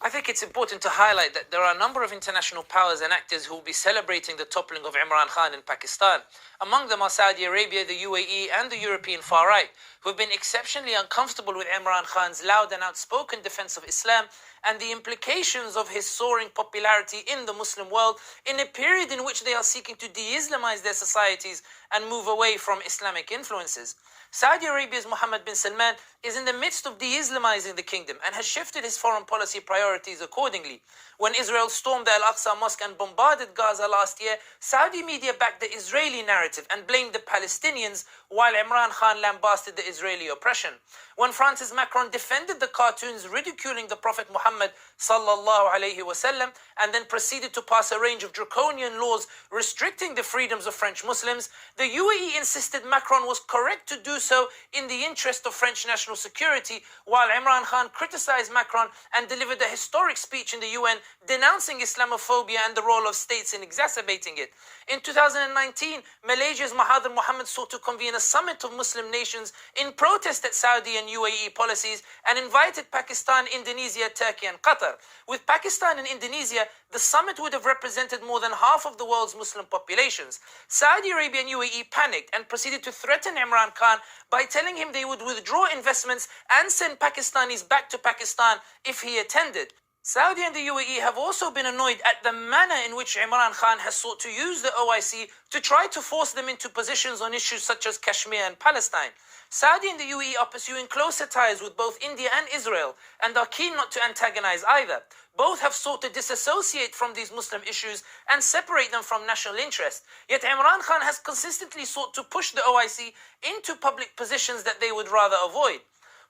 I think it's important to highlight that there are a number of international powers and actors who will be celebrating the toppling of Imran Khan in Pakistan. Among them are Saudi Arabia, the UAE and the European far right, who have been exceptionally uncomfortable with Imran Khan's loud and outspoken defense of Islam and the implications of his soaring popularity in the Muslim world in a period in which they are seeking to de-Islamize their societies and move away from Islamic influences. Saudi Arabia's Mohammed bin Salman is in the midst of de-Islamizing the kingdom and has shifted his foreign policy priorities accordingly. When Israel stormed the Al-Aqsa Mosque and bombarded Gaza last year, Saudi media backed the Israeli narrative and blamed the Palestinians, while Imran Khan lambasted the Israeli oppression. When Francis Macron defended the cartoons ridiculing the Prophet Muhammad sallallahu alaihi wasallam and then proceeded to pass a range of draconian laws restricting the freedoms of French Muslims, the UAE insisted Macron was correct to do so in the interest of French national security, while Imran Khan criticized Macron and delivered a historic speech in the UN denouncing Islamophobia and the role of states in exacerbating it. In 2019, Malaysia's Mahathir Mohamad sought to convene a summit of Muslim nations in protest at Saudi and UAE policies and invited Pakistan, Indonesia, Turkey and Qatar. With Pakistan and Indonesia, the summit would have represented more than half of the world's Muslim populations. Saudi Arabia and UAE panicked and proceeded to threaten Imran Khan by telling him they would withdraw investments and send Pakistanis back to Pakistan if he attended. Saudi and the UAE have also been annoyed at the manner in which Imran Khan has sought to use the OIC to try to force them into positions on issues such as Kashmir and Palestine. Saudi and the UAE are pursuing closer ties with both India and Israel and are keen not to antagonize either. Both have sought to disassociate from these Muslim issues and separate them from national interest. Yet Imran Khan has consistently sought to push the OIC into public positions that they would rather avoid.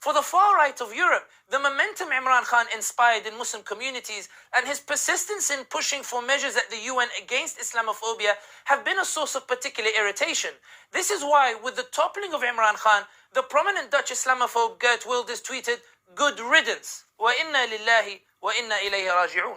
For the far right of Europe, the momentum Imran Khan inspired in Muslim communities and his persistence in pushing for measures at the UN against Islamophobia have been a source of particular irritation. This is why, with the toppling of Imran Khan, the prominent Dutch Islamophobe Geert Wilders tweeted, "Good riddance, wa inna lillahi wa inna ilayhi raji'un."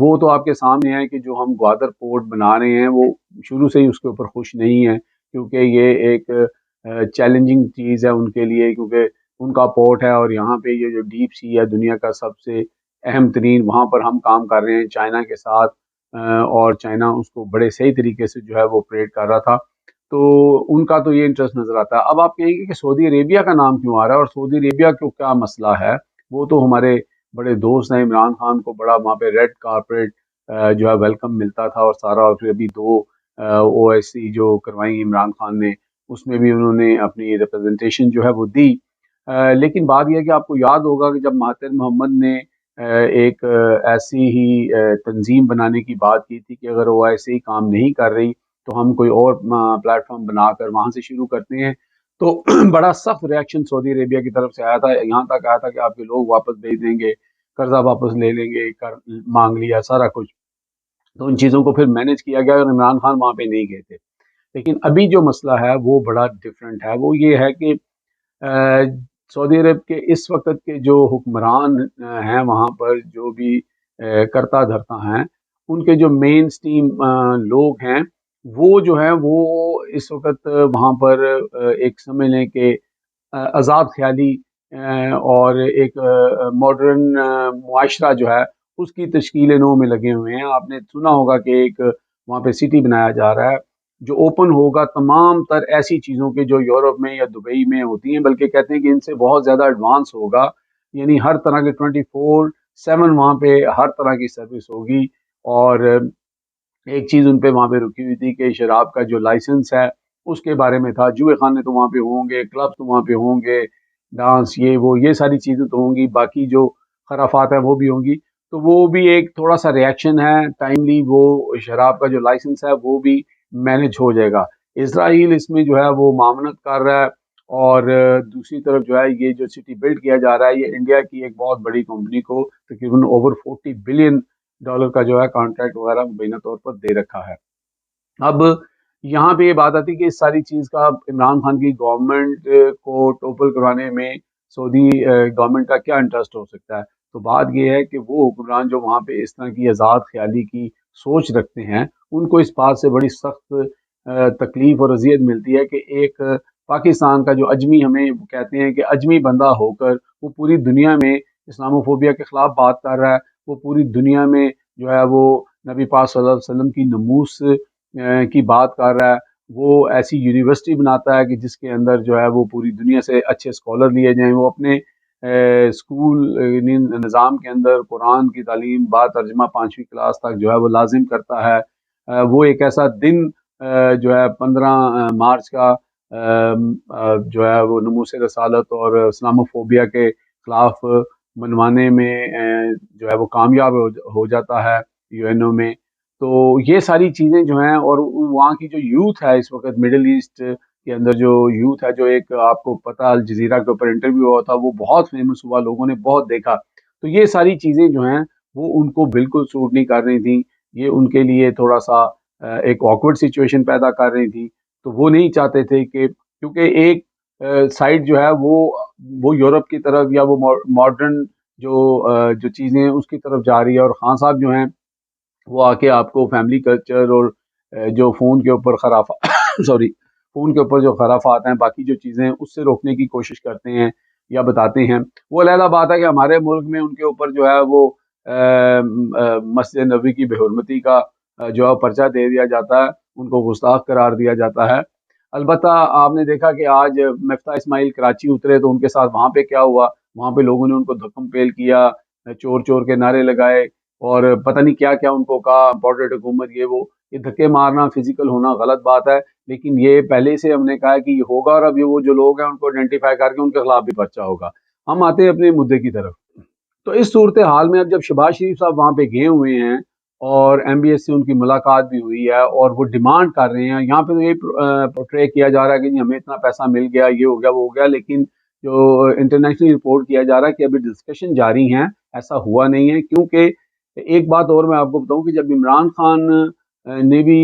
وہ تو آپ کے سامنے ہے کہ جو ہم Gwadar port بنا رہے ہیں وہ شروع سے ہی اس کے اوپر خوش نہیں ہے، کیونکہ یہ ایک چیلنجنگ چیز ہے ان کے لیے، کیونکہ ان کا پورٹ ہے اور یہاں پہ یہ جو ڈیپ سی ہے دنیا کا سب سے اہم ترین، وہاں پر ہم کام کر رہے ہیں چائنا کے ساتھ، اور چائنا اس کو بڑے صحیح طریقے سے جو ہے وہ آپریٹ کر رہا تھا، تو ان کا تو یہ انٹرسٹ نظر آتا ہے۔ اب آپ کہیں گے کہ سعودی عربیہ کا نام کیوں آ رہا ہے اور سعودی عربیہ کو کیا مسئلہ ہے؟ وہ تو ہمارے بڑے دوست ہیں، عمران خان کو بڑا وہاں پہ ریڈ کارپیٹ جو ہے ویلکم ملتا تھا، اور سارا، اور پھر ابھی 2 OIC جو کروائی عمران خان نے، اس میں بھی انہوں نے اپنی ریپرزنٹیشن جو ہے وہ دی۔ لیکن بات یہ ہے کہ آپ کو یاد ہوگا کہ جب مہاتیر محمد نے ایک ایسی ہی تنظیم بنانے کی بات کی تھی کہ اگر OIC کام نہیں کر رہی تو ہم کوئی اور پلیٹ فارم بنا کر وہاں سے شروع کرتے ہیں، تو بڑا سخت ریاکشن سعودی عربیہ کی طرف سے آیا تھا، یہاں تک آیا تھا کہ آپ کے لوگ واپس بھیج دیں گے، قرضہ واپس لے لیں گے، مانگ لیا سارا کچھ، تو ان چیزوں کو پھر مینج کیا گیا اور عمران خان وہاں پہ نہیں گئے تھے۔ لیکن ابھی جو مسئلہ ہے وہ بڑا ڈفرینٹ ہے، وہ یہ ہے کہ سعودی عرب کے اس وقت کے جو حکمران ہیں وہاں پر، جو بھی کرتا دھرتا ہیں، ان کے جو مین سٹریم لوگ ہیں، وہ جو ہیں وہ اس وقت وہاں پر ایک سمجھ لیں کہ آزاد خیالی اور ایک ماڈرن معاشرہ جو ہے اس کی تشکیل نو میں لگے ہوئے ہیں۔ آپ نے سنا ہوگا کہ ایک وہاں پہ سٹی بنایا جا رہا ہے جو اوپن ہوگا تمام تر ایسی چیزوں کے جو یورپ میں یا دبئی میں ہوتی ہیں، بلکہ کہتے ہیں کہ ان سے بہت زیادہ ایڈوانس ہوگا، یعنی ہر طرح کے 24/7 وہاں پہ ہر طرح کی سروس ہوگی۔ اور ایک چیز ان پہ وہاں پہ رکی ہوئی تھی کہ شراب کا جو لائسنس ہے اس کے بارے میں تھا، جوئے خانے تو وہاں پہ ہوں گے، کلب تو وہاں پہ ہوں گے، ڈانس یہ ساری چیزیں تو ہوں گی، باقی جو خرافات ہیں وہ بھی ہوں گی، تو وہ بھی ایک تھوڑا سا ریاکشن ہے ٹائملی، وہ شراب کا جو لائسنس ہے وہ بھی مینج ہو جائے گا۔ اسرائیل اس میں جو ہے وہ معاونت کر رہا ہے، اور دوسری طرف جو ہے یہ جو سٹی بلڈ کیا جا رہا ہے یہ انڈیا کی ایک بہت بڑی کمپنی کو تقریباً اوور $40 بلین کا جو ہے کانٹریکٹ وغیرہ مبینہ طور پر دے رکھا ہے۔ اب یہاں پہ یہ بات آتی ہے کہ اس ساری چیز کا عمران خان کی گورنمنٹ کو ٹوپل کروانے میں سعودی گورنمنٹ کا کیا انٹرسٹ ہو سکتا ہے؟ تو بات یہ ہے کہ وہ حکمران جو وہاں پہ اس طرح کی آزاد خیالی کی سوچ رکھتے ہیں، ان کو اس بات سے بڑی سخت تکلیف اور اذیت ملتی ہے کہ ایک پاکستان کا جو اجمی، ہمیں کہتے ہیں کہ اجمی بندہ ہو کر وہ پوری دنیا میں اسلام فوبیا کے خلاف بات کر رہا ہے، وہ پوری دنیا میں جو ہے وہ نبی پاک صلی اللہ علیہ وسلم کی نموس کی بات کر رہا ہے، وہ ایسی یونیورسٹی بناتا ہے کہ جس کے اندر جو ہے وہ پوری دنیا سے اچھے اسکالر لیے جائیں، وہ اپنے اسکول نظام کے اندر قرآن کی تعلیم با ترجمہ 5ویں کلاس تک جو ہے وہ لازم کرتا ہے۔ وہ ایک ایسا دن جو ہے 15 مارچ کا جو ہے وہ نموس رسالت اور اسلام فوبیا کے خلاف منوانے میں جو ہے وہ کامیاب ہو جاتا ہے UN میں۔ تو یہ ساری چیزیں جو ہیں، اور وہاں کی جو یوتھ ہے اس وقت مڈل ایسٹ کے اندر، جو یوتھ ہے، جو ایک آپ کو پتہ الجزیرہ کے اوپر انٹرویو ہوا تھا وہ بہت فیمس ہوا، لوگوں نے بہت دیکھا، تو یہ ساری چیزیں جو ہیں وہ ان کو بالکل سوٹ نہیں کر رہی تھیں، یہ ان کے لیے تھوڑا سا ایک آکورڈ سچویشن پیدا کر رہی تھی، تو وہ نہیں چاہتے تھے کہ، کیونکہ ایک سائڈ جو ہے وہ یورپ کی طرف یا وہ ماڈرن جو چیزیں ہیں اس کی طرف جا رہی ہے، اور خان صاحب جو ہیں وہ آ کے آپ کو فیملی کلچر اور جو فون کے اوپر سوری فون کے اوپر جو خرافات ہیں، باقی جو چیزیں ہیں اس سے روکنے کی کوشش کرتے ہیں یا بتاتے ہیں۔ وہ علیحدہ بات ہے کہ ہمارے ملک میں ان کے اوپر جو ہے وہ مسجد نبوی کی بے حرمتی کا جو ہے پرچہ دے دیا جاتا ہے، ان کو گستاخ قرار دیا جاتا ہے۔ البتہ آپ نے دیکھا کہ آج مفتاح اسماعیل کراچی اترے تو ان کے ساتھ وہاں پہ کیا ہوا، وہاں پہ لوگوں نے ان کو دھکم پیل کیا، چور چور کے نعرے لگائے، اور پتہ نہیں کیا کیا ان کو کہا، امپورٹڈ حکومت، یہ دھکے مارنا، فزیکل ہونا غلط بات ہے، لیکن یہ پہلے سے ہم نے کہا ہے کہ یہ ہوگا، اور اب یہ وہ جو لوگ ہیں ان کو آئیڈینٹیفائی کر کے ان کے خلاف بھی پرچہ ہوگا۔ ہم آتے ہیں اپنے مدعے کی طرف۔ تو اس صورتحال میں اب جب شہباز شریف صاحب وہاں پہ گئے ہوئے ہیں اور MBS سے ان کی ملاقات بھی ہوئی ہے اور وہ ڈیمانڈ کر رہے ہیں، یہاں پہ تو یہ پورٹرے کیا جا رہا ہے کہ جی ہمیں اتنا پیسہ مل گیا، یہ ہو گیا وہ ہو گیا، لیکن جو انٹرنیشنل رپورٹ کیا جا رہا ہے کہ ابھی ڈسکشن جاری ہیں، ایسا ہوا نہیں ہے۔ کیونکہ ایک بات اور میں آپ کو بتاؤں کہ جب عمران خان نے بھی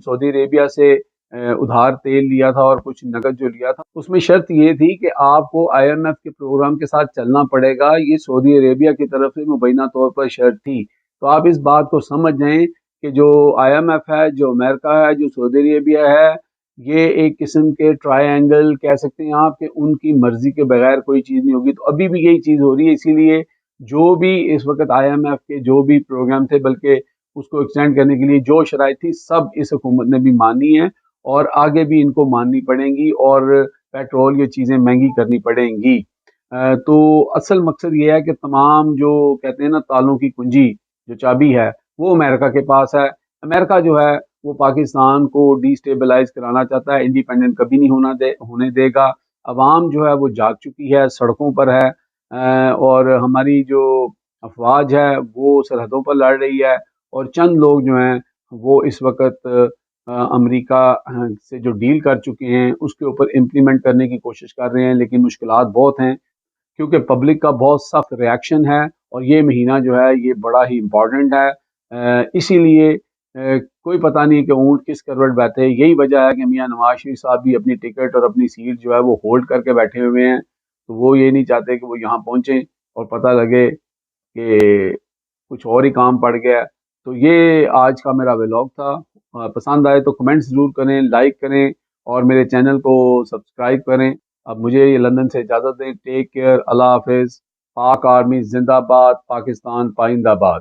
سعودی عربیہ سے ادھار تیل لیا تھا اور کچھ نقد جو لیا تھا، اس میں شرط یہ تھی کہ آپ کو IMF کے پروگرام کے ساتھ چلنا پڑے گا، یہ سعودی عربیہ کی طرف سے مبینہ طور پر شرط تھی۔ تو آپ اس بات کو سمجھ جائیں کہ جو IMF ہے، جو امریکہ ہے، جو سعودی عربیہ ہے، یہ ایک قسم کے ٹرائی اینگل کہہ سکتے ہیں آپ کہ ان کی مرضی کے بغیر کوئی چیز نہیں ہوگی. تو ابھی بھی یہی چیز ہو رہی ہے. اسی لیے جو بھی اس وقت IMF کے جو بھی پروگرام تھے، بلکہ اس کو ایکسٹینڈ کرنے کے لیے جو شرائط تھی، سب اس حکومت نے بھی مانی ہے اور آگے بھی ان کو ماننی پڑیں گی، اور پیٹرول یہ چیزیں مہنگی کرنی پڑیں گی. تو اصل مقصد یہ ہے کہ تمام جو کہتے ہیں نا تالوں کی کنجی، جو چابی ہے، وہ امریکہ کے پاس ہے. امریکہ جو ہے وہ پاکستان کو ڈی سٹیبلائز کرانا چاہتا ہے، انڈیپینڈنٹ کبھی نہیں ہونے دے گا. عوام جو ہے وہ جاگ چکی ہے، سڑکوں پر ہے، اور ہماری جو افواج ہے وہ سرحدوں پر لڑ رہی ہے، اور چند لوگ جو ہیں وہ اس وقت امریکہ سے جو ڈیل کر چکے ہیں اس کے اوپر امپلیمنٹ کرنے کی کوشش کر رہے ہیں، لیکن مشکلات بہت ہیں کیونکہ پبلک کا بہت سخت ریاکشن ہے، اور یہ مہینہ جو ہے یہ بڑا ہی امپورٹنٹ ہے. اسی لیے کوئی پتہ نہیں کہ اونٹ کس کروٹ بیٹھے. یہی وجہ ہے کہ میاں نواز شریف صاحب بھی اپنی ٹکٹ اور اپنی سیٹ جو ہے وہ ہولڈ کر کے بیٹھے ہوئے ہیں. تو وہ یہ نہیں چاہتے کہ وہ یہاں پہنچیں اور پتہ لگے کہ کچھ اور ہی کام پڑ گیا. تو یہ آج کا میرا ولاگ تھا. پسند آئے تو کمنٹس ضرور کریں، لائک کریں، اور میرے چینل کو سبسکرائب کریں. اب مجھے یہ لندن سے اجازت دیں. ٹیک کیئر، اللہ حافظ. پاک آرمی زندہ باد، پاکستان پائندہ باد.